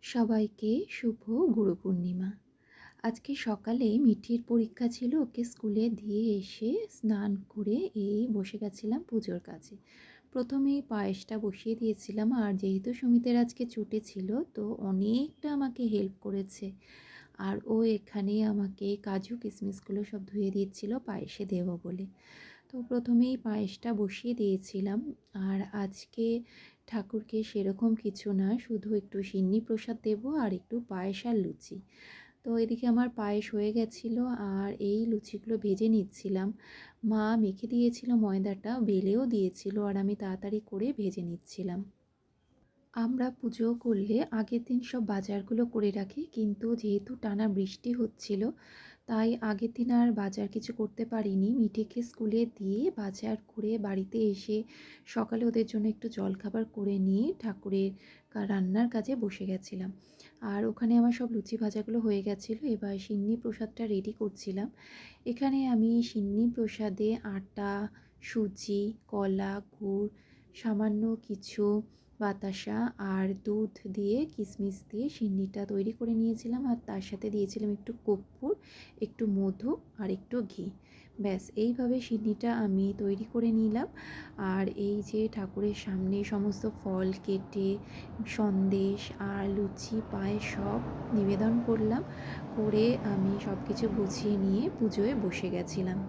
সবাইকে শুভ গুরু পূর্ণিমা। আজকে সকালে মিঠির পরীক্ষা ছিল, ওকে স্কুলে দিয়ে এসে স্নান করে বসে গেছিলাম পুজোর কাজে। প্রথমেই পায়েসটা বসিয়ে দিয়েছিলাম, আর যেহেতু সুমিতের আজকে ছুটি ছিল তো অনেকটা আমাকে হেল্প করেছে। আর ও এখানে আমাকে কাজু কিশমিশগুলো সব ধুয়ে দিচ্ছিল পায়েসে দেবো বলে। তো প্রথমেই পায়েসটা বসিয়ে দিয়েছিলাম। আর আজকে ঠাকুরকে সেরকম কিছু না, শুধু একটু সিন্নি প্রসাদ দেব আর একটু পায়েস আর লুচি। তো এদিকে আমার পায়েস হয়ে গেছিলো আর এই লুচিগুলো ভেজে নিচ্ছিলাম। মা মেখে দিয়েছিল, ময়দাটা বেলেও দিয়েছিল, আর আমি তাড়াতাড়ি করে ভেজে নিচ্ছিলাম। আমরা পুজো করলে আগের দিন সব বাজারগুলো করে রাখি, কিন্তু যেহেতু টানা বৃষ্টি হচ্ছিল তাই আগের দিন আর বাজার কিছু করতে পারিনি। মিঠিকে স্কুলে দিয়ে বাজার করে বাড়িতে এসে সকালে ওদের জন্য একটু জলখাবার করে নিয়ে ঠাকুরের রান্নার কাজে বসে গেছিলাম। আর ওখানে আমার সব লুচি ভাজাগুলো হয়ে গেছিলো, এবার সিন্নি প্রসাদটা রেডি করছিলাম। এখানে আমি সিন্নি প্রসাদে আটা, সুজি, কলা, গুড়, সামান্য কিছু বাতাসা আর দুধ দিয়ে কিশমিশ দিয়ে সিন্নিটা তৈরি করে নিয়েছিলাম, আর তার সাথে দিয়েছিলাম একটু কর্পূর, একটু মধু আর একটু ঘি। ব্যাস এইভাবে সিন্নিটা আমি তৈরি করে নিলাম। আর এই যে ঠাকুরের সামনে সমস্ত ফল কেটে সন্দেশ আর লুচি পায়েস সব নিবেদন করলাম, করে আমি সব কিছু গুছিয়ে নিয়ে পুজোয় বসে গেছিলাম।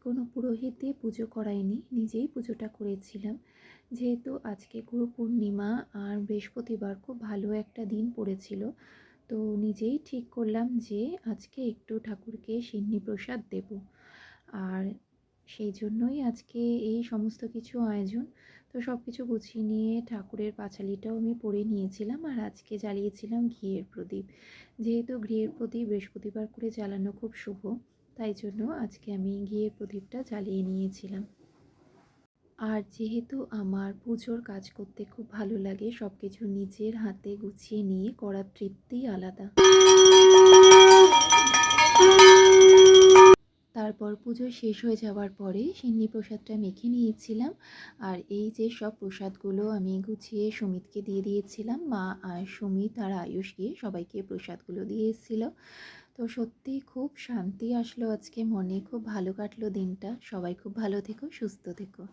কোনো পুরোহিত দিয়ে পুজো করাইনি, নিজেই পুজোটা করেছিলাম। যেহেতু আজকে গুরু পূর্ণিমা আর বৃহস্পতিবার খুব ভালো একটা দিন পড়েছিল, তো নিজেই ঠিক করলাম যে আজকে একটু ঠাকুরকে সিন্নি প্রসাদ দেব। আর সেই জন্যই আজকে এই সমস্ত কিছু আয়োজন। তো সব কিছু গুছিয়ে নিয়ে ঠাকুরের পাঁচালিটাও আমি পরে নিয়েছিলাম, আর আজকে জ্বালিয়েছিলাম ঘিয়ের প্রদীপ। যেহেতু ঘিয়ের প্রদীপ বৃহস্পতিবার করে জ্বালানো খুব শুভ, তাই জন্য আজকে আমি ঘিয়ের প্রদীপটা জ্বালিয়ে নিয়েছিলাম। আর যেহেতু আমার পুজোর কাজ করতে খুব ভালো লাগে, সব কিছু নিজের হাতে গুছিয়ে নিয়ে করার তৃপ্তিই আলাদা। তারপর পুজো শেষ হয়ে যাওয়ার পরে সিন্নি প্রসাদটা মেখে নিয়েছিলাম। আর এই যে সব প্রসাদগুলো আমি গুছিয়ে সুমিতকে দিয়ে দিয়েছিলাম, মা আর সুমিত আর আয়ুষ গিয়ে সবাইকে প্রসাদগুলো দিয়ে এসেছিল। তো সত্যি খুব শান্তি আসলো আজকে মনে, খুব ভালো কাটলো দিনটা। সবাই খুব ভালো থেকো, সুস্থ থেকো।